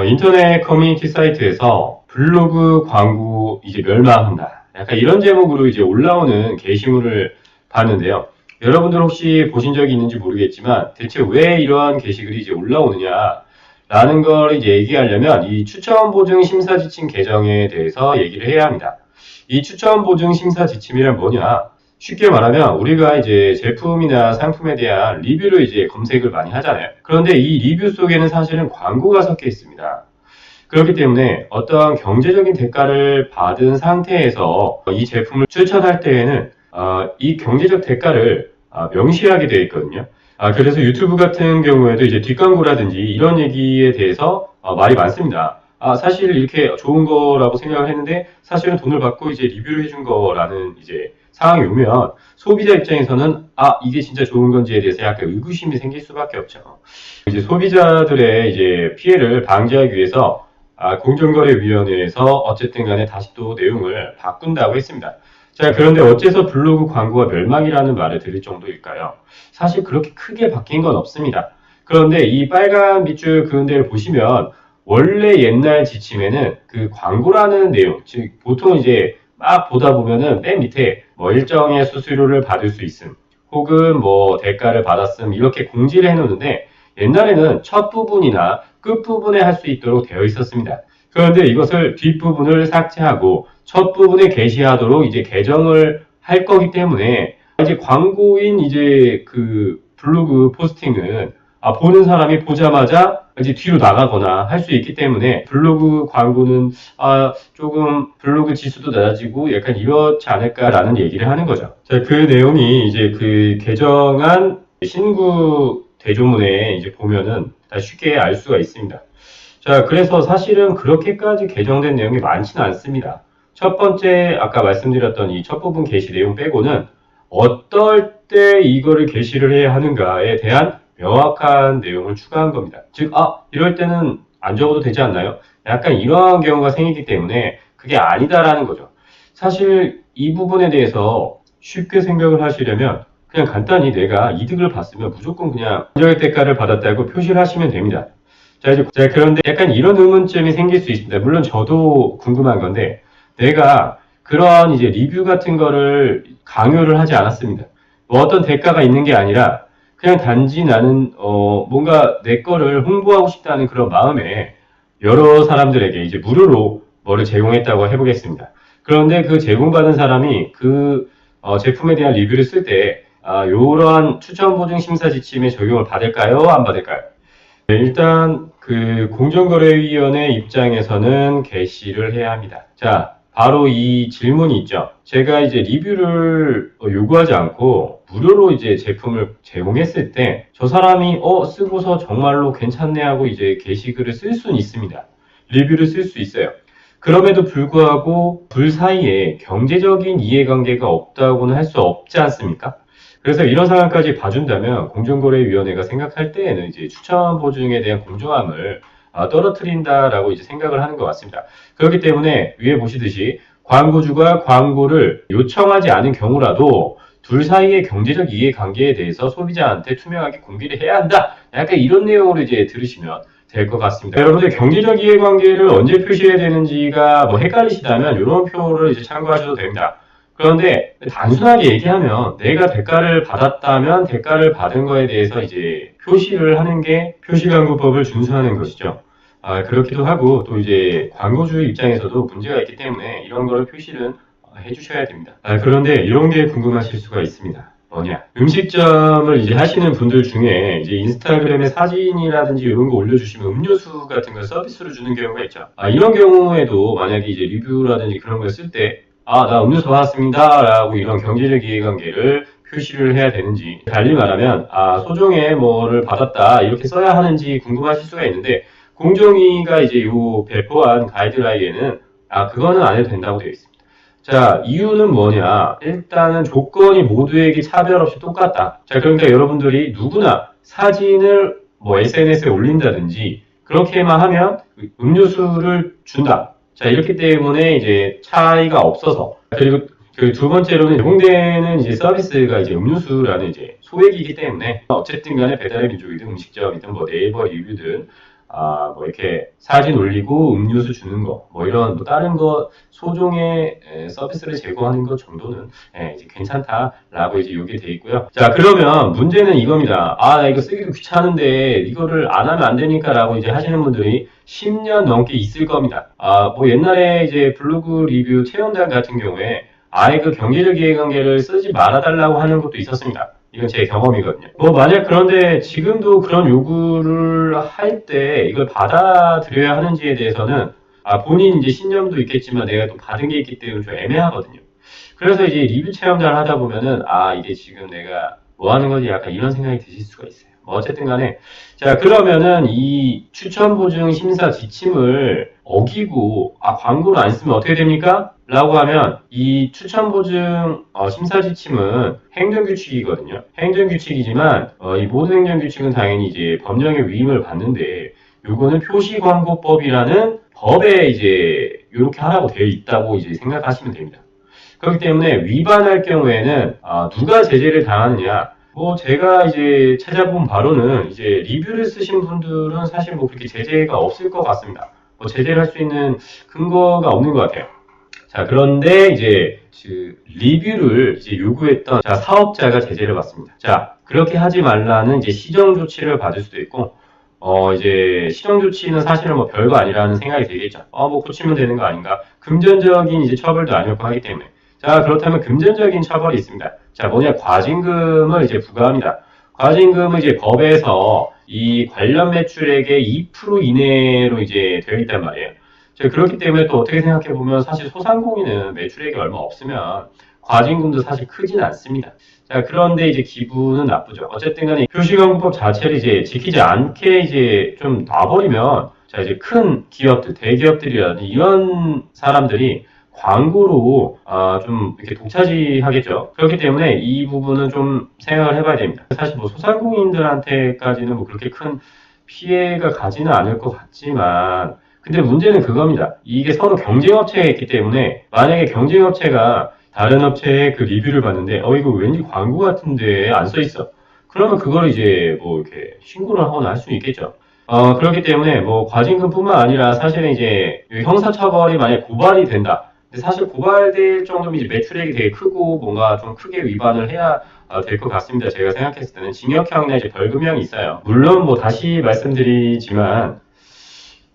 인터넷 커뮤니티 사이트에서 블로그 광고 이제 멸망한다. 약간 이런 제목으로 이제 올라오는 게시물을 봤는데요. 여러분들 혹시 보신 적이 있는지 모르겠지만 대체 왜 이러한 게시글이 이제 올라오느냐라는 걸 이제 얘기하려면 이 추천 보증 심사 지침 개정에 대해서 얘기를 해야 합니다. 이 추천 보증 심사 지침이란 뭐냐? 쉽게 말하면 우리가 이제 제품이나 상품에 대한 리뷰를 이제 검색을 많이 하잖아요. 그런데 이 리뷰 속에는 사실은 광고가 섞여 있습니다. 그렇기 때문에 어떠한 경제적인 대가를 받은 상태에서 이 제품을 추천할 때에는 이 경제적 대가를 명시하게 되어 있거든요. 그래서 유튜브 같은 경우에도 이제 뒷광고라든지 이런 얘기에 대해서 말이 많습니다. 사실 이렇게 좋은 거라고 생각을 했는데 사실은 돈을 받고 이제 리뷰를 해준 거라는 이제 상황이 오면 소비자 입장에서는 이게 진짜 좋은 건지에 대해서 약간 의구심이 생길 수밖에 없죠. 이제 소비자들의 이제 피해를 방지하기 위해서 공정거래위원회에서 어쨌든 간에 다시 또 내용을 바꾼다고 했습니다. 자, 그런데 어째서 블로그 광고가 멸망이라는 말을 들을 정도일까요? 사실 그렇게 크게 바뀐 건 없습니다. 그런데 이 빨간 밑줄 그은 데를 보시면 원래 옛날 지침에는 그 광고라는 내용, 즉 보통 이제 막 보다 보면은 맨 밑에 뭐 일정의 수수료를 받을 수 있음, 혹은 뭐 대가를 받았음 이렇게 공지를 해놓는데 옛날에는 첫 부분이나 끝 부분에 할 수 있도록 되어 있었습니다. 그런데 이것을 뒷부분을 삭제하고 첫 부분에 게시하도록 이제 개정을 할 거기 때문에 이제 광고인 이제 그 블로그 포스팅은 보는 사람이 보자마자 이제 뒤로 나가거나 할 수 있기 때문에 블로그 광고는 조금 블로그 지수도 낮아지고 약간 이렇지 않을까라는 얘기를 하는 거죠. 자, 그 내용이 이제 그 개정한 신구 대조문에 이제 보면은 다 쉽게 알 수가 있습니다. 자, 그래서 사실은 그렇게까지 개정된 내용이 많지는 않습니다. 첫 번째, 아까 말씀드렸던 이 첫 부분 게시 내용 빼고는 어떨 때 이거를 게시를 해야 하는가에 대한 명확한 내용을 추가한 겁니다. 즉, 이럴 때는 안 적어도 되지 않나요? 약간 이러한 경우가 생기기 때문에 그게 아니다라는 거죠. 사실 이 부분에 대해서 쉽게 생각을 하시려면 그냥 간단히 내가 이득을 봤으면 무조건 그냥 경제적 대가를 받았다고 표시를 하시면 됩니다. 자, 그런데 약간 이런 의문점이 생길 수 있습니다. 물론 저도 궁금한 건데, 내가 그런 이제 리뷰 같은 거를 강요를 하지 않았습니다. 뭐 어떤 대가가 있는 게 아니라, 그냥 단지 나는, 뭔가 내 거를 홍보하고 싶다는 그런 마음에 여러 사람들에게 이제 무료로 뭐를 제공했다고 해보겠습니다. 그런데 그 제공받은 사람이 그 제품에 대한 리뷰를 쓸 때, 이러한 추천 보증 심사 지침에 적용을 받을까요? 안 받을까요? 네, 일단 그 공정거래위원회 입장에서는 게시를 해야 합니다. 자, 바로 이 질문이 있죠. 제가 이제 리뷰를 요구하지 않고 무료로 이제 제품을 제공했을 때 저 사람이 쓰고서 정말로 괜찮네 하고 이제 게시글을 쓸 수는 있습니다. 리뷰를 쓸 수 있어요. 그럼에도 불구하고 둘 사이에 경제적인 이해관계가 없다고는 할 수 없지 않습니까? 그래서 이런 상황까지 봐준다면 공정거래위원회가 생각할 때에는 이제 추천 보증에 대한 공정함을 떨어뜨린다라고 이제 생각을 하는 것 같습니다. 그렇기 때문에 위에 보시듯이 광고주가 광고를 요청하지 않은 경우라도 둘 사이의 경제적 이해관계에 대해서 소비자한테 투명하게 공개를 해야 한다. 약간 이런 내용으로 이제 들으시면 될 것 같습니다. 여러분들 경제적 이해관계를 언제 표시해야 되는지가 뭐 헷갈리시다면 이런 표를 이제 참고하셔도 됩니다. 그런데 단순하게 얘기하면 내가 대가를 받았다면 대가를 받은 거에 대해서 이제 표시를 하는 게 표시광고법을 준수하는 것이죠. 그렇기도 하고 또 이제 광고주 입장에서도 문제가 있기 때문에 이런 거를 표시를 해주셔야 됩니다. 그런데 이런 게 궁금하실 수가 있습니다. 뭐냐? 음식점을 이제 하시는 분들 중에 이제 인스타그램에 사진이라든지 이런 거 올려주시면 음료수 같은 걸 서비스로 주는 경우가 있죠. 이런 경우에도 만약에 이제 리뷰라든지 그런 걸 쓸 때 나 음료수 받았습니다. 라고 이런 경제적 이해관계를 표시를 해야 되는지, 달리 말하면, 소정의 뭐를 받았다. 이렇게 써야 하는지 궁금하실 수가 있는데, 공정위가 이제 요 배포한 가이드라인에는, 그거는 안 해도 된다고 되어 있습니다. 자, 이유는 뭐냐? 일단은 조건이 모두에게 차별 없이 똑같다. 자, 그러니까 여러분들이 누구나 사진을 뭐 SNS에 올린다든지, 그렇게만 하면 음료수를 준다. 자, 이렇기 때문에 이제 차이가 없어서. 그리고 그 두 번째로는 제공되는 이제 서비스가 이제 음료수라는 이제 소액이기 때문에 어쨌든 간에 배달의 민족이든 음식점이든 뭐 네이버 리뷰든 뭐 이렇게 사진 올리고 음료수 주는 거, 뭐 이런 뭐 다른 거 소정의 서비스를 제공하는 것 정도는 이제 괜찮다라고 이제 요게 돼 있고요. 자, 그러면 문제는 이겁니다. 나 이거 쓰기도 귀찮은데 이거를 안 하면 안 되니까라고 이제 하시는 분들이 10년 넘게 있을 겁니다. 뭐 옛날에 이제 블로그 리뷰 체험단 같은 경우에 아예 그 경제적 이해관계를 쓰지 말아달라고 하는 것도 있었습니다. 이건 제 경험이거든요. 뭐 만약 그런데 지금도 그런 요구를 할 때 이걸 받아들여야 하는지에 대해서는 본인 이제 신념도 있겠지만 내가 또 받은 게 있기 때문에 좀 애매하거든요. 그래서 이제 리뷰 체험자를 하다 보면은 이게 지금 내가 뭐 하는 거지 약간 이런 생각이 드실 수가 있어요. 뭐 어쨌든 간에 자, 그러면은 이 추천 보증 심사 지침을 어기고 광고를 안 쓰면 어떻게 됩니까? 라고 하면 이 추천 보증 심사 지침은 행정규칙이거든요. 행정규칙이지만 이 모든 행정규칙은 당연히 이제 법령의 위임을 받는데 요거는 표시광고법이라는 법에 이제 이렇게 하라고 되어 있다고 이제 생각하시면 됩니다. 그렇기 때문에 위반할 경우에는 누가 제재를 당하느냐? 뭐 제가 이제 찾아본 바로는 이제 리뷰를 쓰신 분들은 사실 뭐 그렇게 제재가 없을 것 같습니다. 뭐 제재를 할 수 있는 근거가 없는 것 같아요. 자, 그런데 이제 리뷰를 이제 요구했던 사업자가 제재를 받습니다. 자, 그렇게 하지 말라는 이제 시정 조치를 받을 수도 있고, 이제 시정 조치는 사실은 뭐 별거 아니라는 생각이 들겠죠. 뭐 고치면 되는 거 아닌가? 금전적인 이제 처벌도 아니었고 하기 때문에. 자, 그렇다면 금전적인 처벌이 있습니다. 자, 뭐냐, 과징금을 이제 부과합니다. 과징금은 이제 법에서 이 관련 매출액의 2% 이내로 이제 되어 있단 말이에요. 자, 그렇기 때문에 또 어떻게 생각해 보면 사실 소상공인은 매출액이 얼마 없으면 과징금도 사실 크진 않습니다. 자, 그런데 이제 기분은 나쁘죠. 어쨌든 간에 표시광고법 자체를 이제 지키지 않게 이제 좀 놔버리면 자, 이제 큰 기업들, 대기업들이라든지 이런 사람들이 광고로 좀 이렇게 독차지하겠죠. 그렇기 때문에 이 부분은 좀 생각을 해봐야 됩니다. 사실 뭐 소상공인들한테까지는 뭐 그렇게 큰 피해가 가지는 않을 것 같지만 근데 문제는 그겁니다. 이게 서로 경쟁업체가 있기 때문에 만약에 경쟁업체가 다른 업체의 그 리뷰를 봤는데 이거 왠지 광고 같은데 안 써 있어. 그러면 그걸 이제 뭐 이렇게 신고를 하거나 할 수 있겠죠. 그렇기 때문에 뭐 과징금뿐만 아니라 사실은 이제 형사처벌이 만약에 고발이 된다. 근데 사실 고발될 정도면 이제 매출액이 되게 크고 뭔가 좀 크게 위반을 해야 될 것 같습니다. 제가 생각했을 때는 징역형이나 이제 벌금형이 있어요. 물론 뭐 다시 말씀드리지만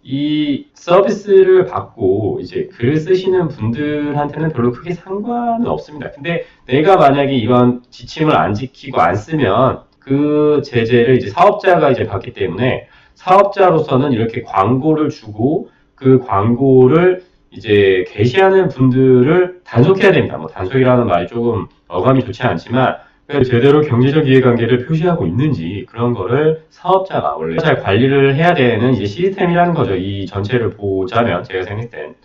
이 서비스를 받고 이제 글을 쓰시는 분들한테는 별로 크게 상관은 없습니다. 근데 내가 만약에 이런 지침을 안 지키고 안 쓰면 그 제재를 이제 사업자가 이제 받기 때문에 사업자로서는 이렇게 광고를 주고 그 광고를 이제 게시하는 분들을 단속해야 됩니다. 뭐 단속이라는 말이 조금 어감이 좋지 않지만 제대로 경제적 이해관계를 표시하고 있는지 그런 거를 사업자가 원래 잘 관리를 해야 되는 이제 시스템이라는 거죠. 이 전체를 보자면 제가 생각할 땐.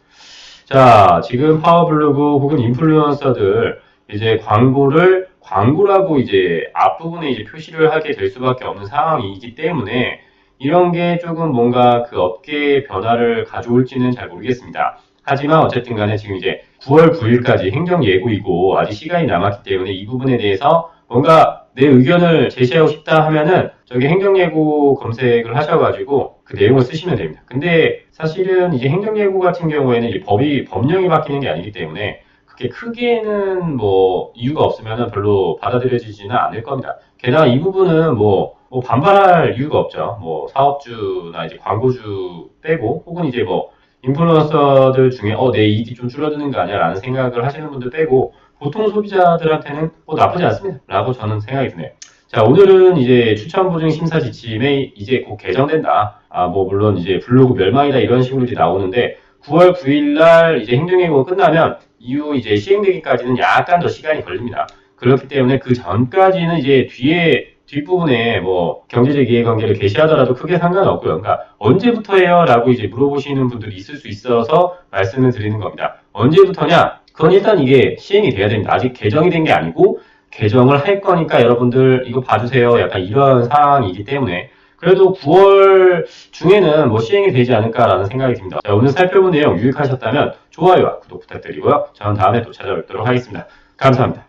자, 지금 파워블로그 혹은 인플루언서들 이제 광고라고 이제 앞부분에 이제 표시를 하게 될 수밖에 없는 상황이기 때문에 이런 게 조금 뭔가 그 업계의 변화를 가져올지는 잘 모르겠습니다. 하지만 어쨌든 간에 지금 이제 9월 9일까지 행정 예고이고 아직 시간이 남았기 때문에 이 부분에 대해서 뭔가 내 의견을 제시하고 싶다 하면은 저기 행정예고 검색을 하셔가지고 그 내용을 쓰시면 됩니다. 근데 사실은 이제 행정예고 같은 경우에는 이제 법령이 바뀌는 게 아니기 때문에 그렇게 크게는 뭐 이유가 없으면은 별로 받아들여지지는 않을 겁니다. 게다가 이 부분은 뭐 반발할 이유가 없죠. 뭐 사업주나 이제 광고주 빼고 혹은 이제 뭐 인플루언서들 중에 내 이익이 좀 줄어드는 거 아니야 라는 생각을 하시는 분들 빼고 보통 소비자들한테는 나쁘지 않습니다 라고 저는 생각이 드네요. 자, 오늘은 이제 추천보증 심사 지침에 이제 곧 개정된다. 뭐 물론 이제 블로그 멸망이다 이런 식으로 이제 나오는데 9월 9일날 이제 행정예고가 끝나면 이후 이제 시행되기까지는 약간 더 시간이 걸립니다. 그렇기 때문에 그 전까지는 이제 뒷부분에 뭐 경제적 이해관계를 게시하더라도 크게 상관없고요. 그러니까 언제부터 해요? 라고 이제 물어보시는 분들이 있을 수 있어서 말씀을 드리는 겁니다. 언제부터냐? 그건 일단 이게 시행이 돼야 됩니다. 아직 개정이 된 게 아니고 개정을 할 거니까 여러분들 이거 봐주세요. 약간 이런 상황이기 때문에 그래도 9월 중에는 뭐 시행이 되지 않을까라는 생각이 듭니다. 자, 오늘 살펴본 내용 유익하셨다면 좋아요와 구독 부탁드리고요. 저는 다음에 또 찾아뵙도록 하겠습니다. 감사합니다.